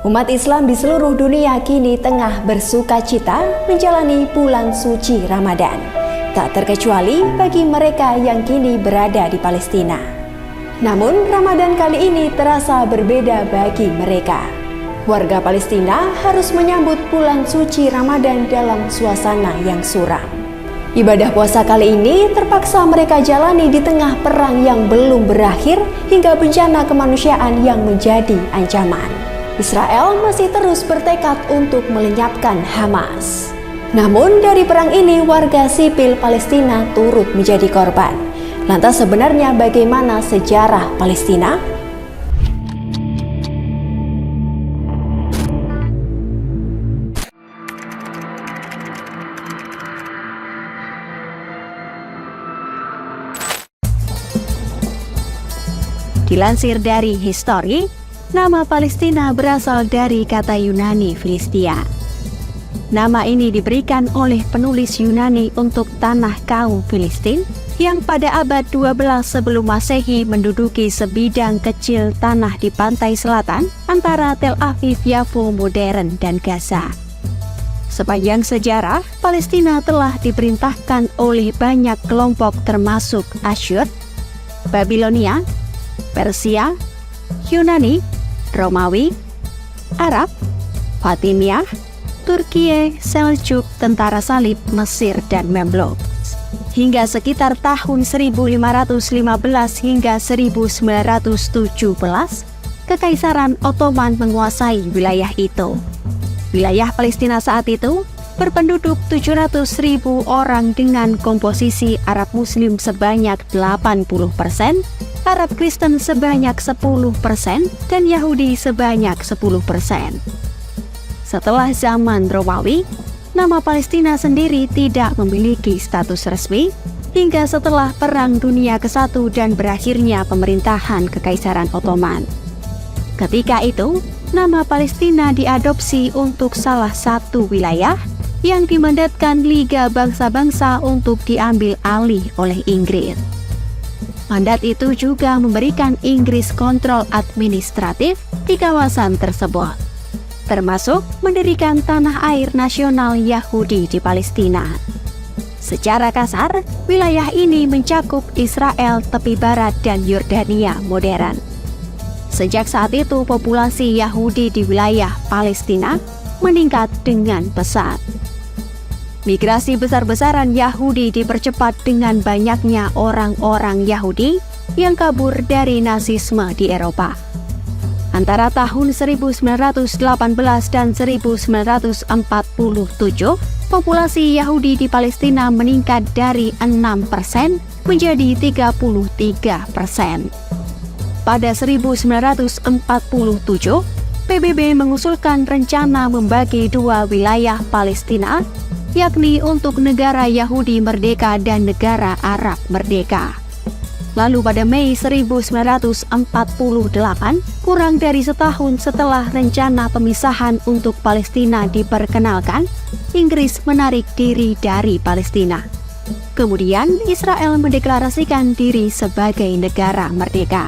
Umat Islam di seluruh dunia kini tengah bersuka cita menjalani bulan suci Ramadan. Tak terkecuali bagi mereka yang kini berada di Palestina. Namun Ramadan kali ini terasa berbeda bagi mereka. Warga Palestina harus menyambut bulan suci Ramadan dalam suasana yang suram. Ibadah puasa kali ini terpaksa mereka jalani di tengah perang yang belum berakhir hingga bencana kemanusiaan yang menjadi ancaman. Israel masih terus bertekad untuk melenyapkan Hamas. Namun dari perang ini warga sipil Palestina turut menjadi korban. Lantas sebenarnya bagaimana sejarah Palestina? Dilansir dari History, nama Palestina berasal dari kata Yunani Filistia. Nama ini diberikan oleh penulis Yunani untuk tanah kaum Filistin yang pada abad 12 sebelum Masehi menduduki sebidang kecil tanah di pantai selatan antara Tel Aviv, Yafo modern dan Gaza. Sepanjang sejarah, Palestina telah diperintahkan oleh banyak kelompok termasuk Asyur, Babilonia, Persia, Yunani, Romawi, Arab, Fatimiyah, Turkiye, Seljuk, Tentara Salib, Mesir, dan Memluk. Hingga sekitar tahun 1515 hingga 1917, Kekaisaran Ottoman menguasai wilayah itu. Wilayah Palestina saat itu berpenduduk 700.000 orang dengan komposisi Arab Muslim sebanyak 80%, Arab Kristen sebanyak 10%, dan Yahudi sebanyak 10%. Setelah zaman Romawi, nama Palestina sendiri tidak memiliki status resmi hingga setelah Perang Dunia ke-1 dan berakhirnya pemerintahan Kekaisaran Ottoman. Ketika itu, nama Palestina diadopsi untuk salah satu wilayah yang dimandatkan Liga Bangsa-Bangsa untuk diambil alih oleh Inggris. Mandat itu juga memberikan Inggris kontrol administratif di kawasan tersebut, termasuk mendirikan tanah air nasional Yahudi di Palestina. Secara kasar, wilayah ini mencakup Israel tepi barat dan Yordania modern. Sejak saat itu, populasi Yahudi di wilayah Palestina meningkat dengan pesat. Migrasi besar-besaran Yahudi dipercepat dengan banyaknya orang-orang Yahudi yang kabur dari Nazisme di Eropa. Antara tahun 1918 dan 1947, populasi Yahudi di Palestina meningkat dari 6% menjadi 33%. Pada 1947, PBB mengusulkan rencana membagi dua wilayah Palestina, yakni untuk negara Yahudi merdeka dan negara Arab merdeka. Lalu pada Mei 1948, kurang dari setahun setelah rencana pemisahan untuk Palestina diperkenalkan, Inggris menarik diri dari Palestina. Kemudian Israel mendeklarasikan diri sebagai negara merdeka.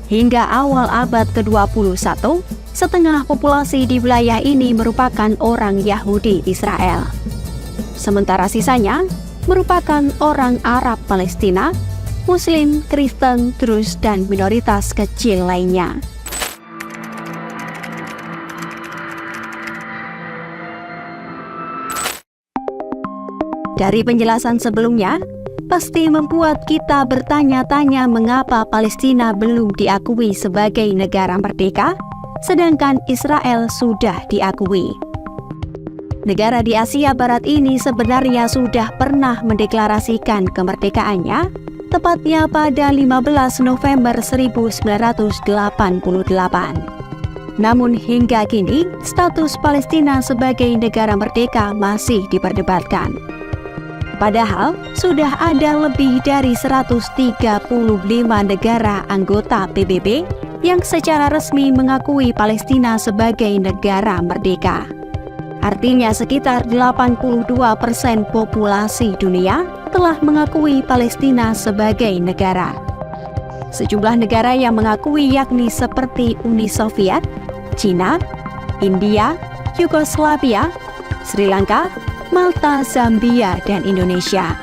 Hingga awal abad ke-21, setengah populasi di wilayah ini merupakan orang Yahudi Israel. Sementara sisanya merupakan orang Arab Palestina, Muslim, Kristen, Druze, dan minoritas kecil lainnya. Dari penjelasan sebelumnya, pasti membuat kita bertanya-tanya mengapa Palestina belum diakui sebagai negara merdeka, sedangkan Israel sudah diakui. Negara di Asia Barat ini sebenarnya sudah pernah mendeklarasikan kemerdekaannya, tepatnya pada 15 November 1988. Namun hingga kini, status Palestina sebagai negara merdeka masih diperdebatkan. Padahal, sudah ada lebih dari 135 negara anggota PBB yang secara resmi mengakui Palestina sebagai negara merdeka. Artinya sekitar 82% populasi dunia telah mengakui Palestina sebagai negara. Sejumlah negara yang mengakui yakni seperti Uni Soviet, China, India, Yugoslavia, Sri Lanka, Malta, Zambia, dan Indonesia.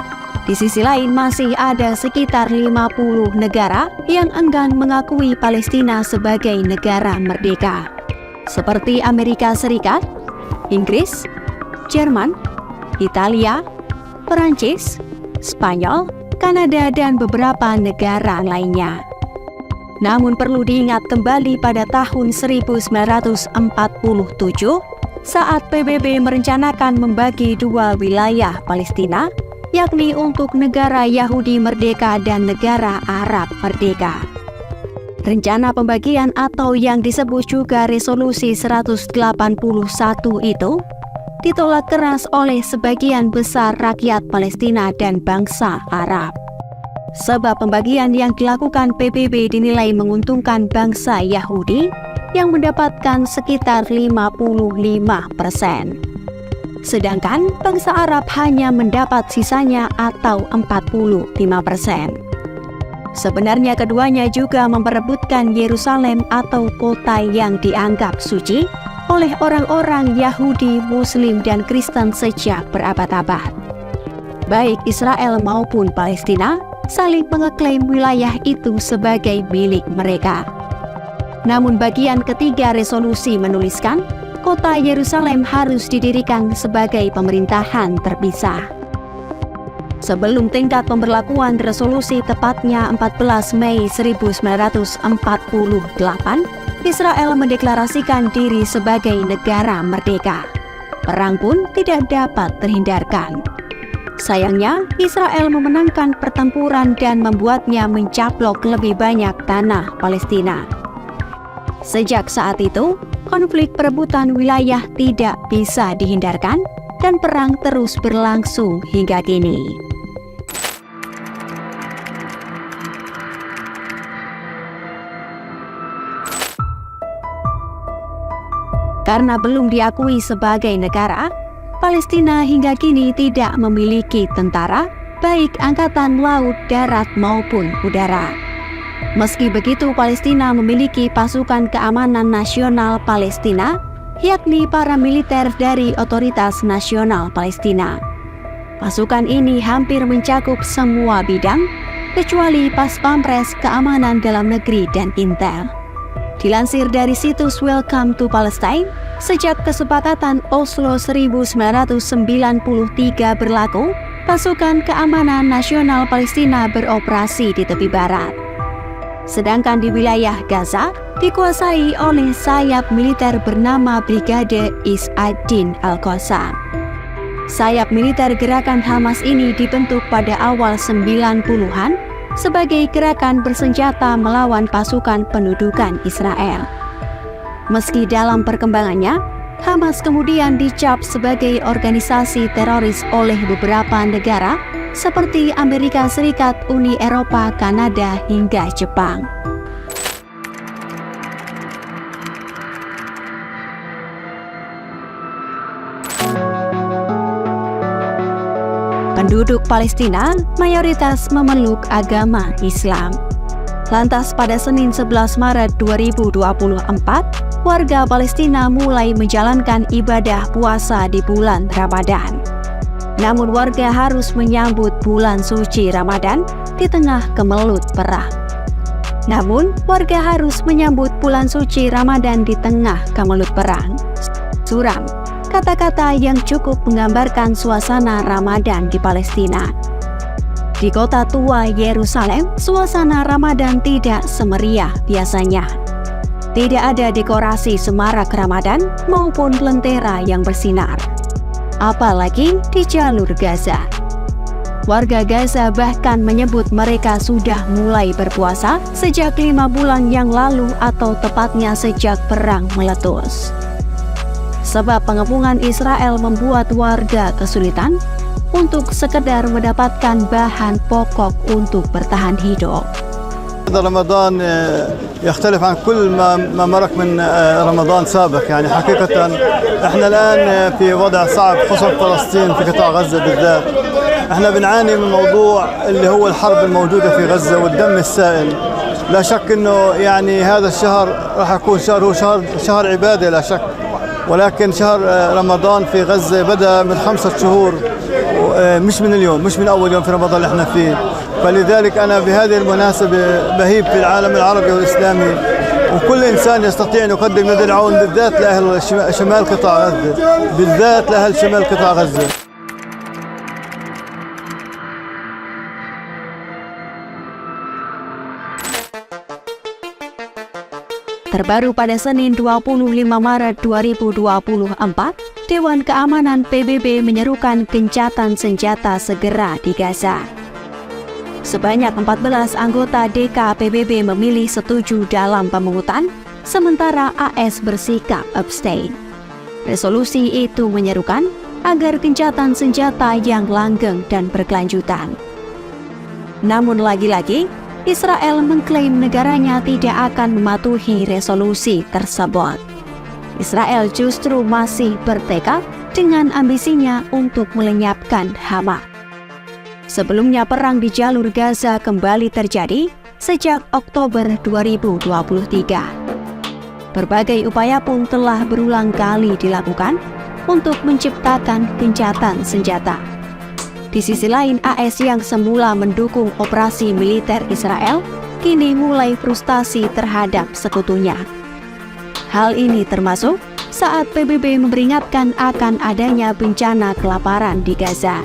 Di sisi lain masih ada sekitar 50 negara yang enggan mengakui Palestina sebagai negara merdeka, seperti Amerika Serikat, Inggris, Jerman, Italia, Perancis, Spanyol, Kanada, dan beberapa negara lainnya. Namun perlu diingat kembali pada tahun 1947 saat PBB merencanakan membagi dua wilayah Palestina, yakni untuk negara Yahudi merdeka dan negara Arab merdeka. Rencana pembagian atau yang disebut juga Resolusi 181 itu ditolak keras oleh sebagian besar rakyat Palestina dan bangsa Arab. Sebab pembagian yang dilakukan PBB dinilai menguntungkan bangsa Yahudi yang mendapatkan sekitar 55%. Sedangkan bangsa Arab hanya mendapat sisanya atau 45%. Sebenarnya keduanya juga memperebutkan Yerusalem atau kota yang dianggap suci oleh orang-orang Yahudi, Muslim, dan Kristen sejak berabad-abad. Baik Israel maupun Palestina saling mengeklaim wilayah itu sebagai milik mereka. Namun bagian ketiga resolusi menuliskan kota Yerusalem harus didirikan sebagai pemerintahan terpisah. Sebelum tingkat pemberlakuan resolusi tepatnya 14 Mei 1948, Israel mendeklarasikan diri sebagai negara merdeka. Perang pun tidak dapat terhindarkan. Sayangnya, Israel memenangkan pertempuran dan membuatnya mencaplok lebih banyak tanah Palestina. Sejak saat itu, konflik perebutan wilayah tidak bisa dihindarkan dan perang terus berlangsung hingga kini. Karena belum diakui sebagai negara, Palestina hingga kini tidak memiliki tentara, baik angkatan laut, darat maupun udara. Meski begitu, Palestina memiliki pasukan keamanan nasional Palestina, yakni para militer dari Otoritas Nasional Palestina. Pasukan ini hampir mencakup semua bidang, kecuali Pas Pampres Keamanan Dalam Negeri dan Intel. Dilansir dari situs Welcome to Palestine, sejak kesepakatan Oslo 1993 berlaku, pasukan keamanan nasional Palestina beroperasi di tepi barat. Sedangkan di wilayah Gaza dikuasai oleh sayap militer bernama Brigade Is-ad-Din Al-Qassam. Sayap militer gerakan Hamas ini dibentuk pada awal 90-an sebagai gerakan bersenjata melawan pasukan pendudukan Israel. Meski dalam perkembangannya, Hamas kemudian dicap sebagai organisasi teroris oleh beberapa negara seperti Amerika Serikat, Uni Eropa, Kanada, hingga Jepang. Penduduk Palestina mayoritas memeluk agama Islam. Lantas pada Senin 11 Maret 2024, warga Palestina mulai menjalankan ibadah puasa di bulan Ramadan. Namun warga harus menyambut bulan suci Ramadan di tengah kemelut perang. Namun warga harus menyambut bulan suci Ramadan di tengah kemelut perang. Suram, kata-kata yang cukup menggambarkan suasana Ramadan di Palestina. Di kota tua Yerusalem, suasana Ramadan tidak semeriah biasanya. Tidak ada dekorasi semarak Ramadan maupun lentera yang bersinar. Apalagi di jalur Gaza. Warga Gaza bahkan menyebut mereka sudah mulai berpuasa sejak 5 bulan yang lalu atau tepatnya sejak perang meletus. Sebab pengepungan Israel membuat warga kesulitan untuk sekedar mendapatkan bahan pokok untuk bertahan hidup. رمضان يختلف عن كل ما مرق من رمضان سابق، يعني حقيقة احنا الآن في وضع صعب خصوصا فلسطين في قطاع غزة بالذات. احنا بنعاني من موضوع اللي هو الحرب الموجودة في غزة والدم السائل. لا شك انه يعني هذا الشهر راح يكون شهر عبادة لا شك، ولكن شهر رمضان في غزة بدأ من 5 شهور، مش من اليوم، مش من أول يوم في رمضان اللي احنا فيه. فلذلك أنا بهذه المناسبة بهيب في العالم العربي والإسلامي وكل إنسان يستطيع أن يقدم يد العون بالذات لأهل شمال قطاع غزة، بالذات لأهل شمال قطاع غزة. Terbaru pada Senin 25 Maret 2024, Dewan Keamanan PBB menyerukan gencatan senjata segera di Gaza. Sebanyak 14 anggota DK PBB memilih setuju dalam pemungutan, sementara AS bersikap abstain. Resolusi itu menyerukan agar gencatan senjata yang langgeng dan berkelanjutan. Namun lagi-lagi, Israel mengklaim negaranya tidak akan mematuhi resolusi tersebut. Israel justru masih bertekad dengan ambisinya untuk melenyapkan Hamas. Sebelumnya perang di jalur Gaza kembali terjadi sejak Oktober 2023. Berbagai upaya pun telah berulang kali dilakukan untuk menciptakan gencatan senjata. Di sisi lain, AS yang semula mendukung operasi militer Israel kini mulai frustasi terhadap sekutunya. Hal ini termasuk saat PBB memperingatkan akan adanya bencana kelaparan di Gaza.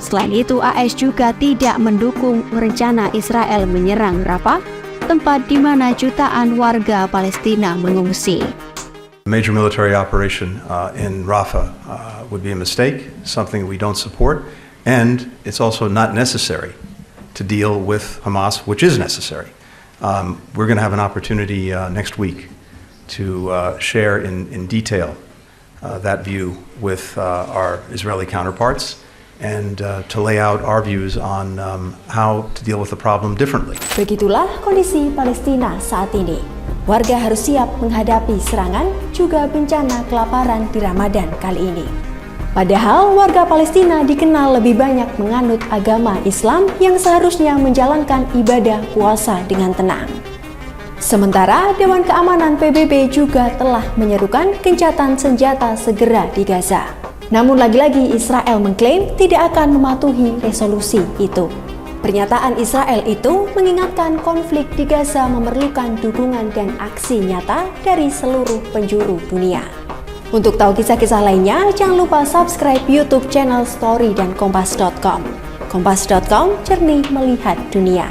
Selain itu, AS juga tidak mendukung rencana Israel menyerang Rafah, tempat di mana jutaan warga Palestina mengungsi. Major military operation in Rafah would be a mistake, something we don't support. And it's also not necessary to deal with Hamas, which is necessary. We're going to have an opportunity next week to share in detail that view with our Israeli counterparts and to lay out our views on how to deal with the problem differently. Begitulah kondisi Palestina saat ini. Warga harus siap menghadapi serangan juga bencana kelaparan di Ramadan kali ini. Padahal warga Palestina dikenal lebih banyak menganut agama Islam yang seharusnya menjalankan ibadah puasa dengan tenang. Sementara Dewan Keamanan PBB juga telah menyerukan gencatan senjata segera di Gaza. Namun lagi-lagi Israel mengklaim tidak akan mematuhi resolusi itu. Pernyataan Israel itu mengingatkan konflik di Gaza memerlukan dukungan dan aksi nyata dari seluruh penjuru dunia. Untuk tahu kisah-kisah lainnya, jangan lupa subscribe YouTube channel Story dan Kompas.com. Kompas.com, jernih melihat dunia.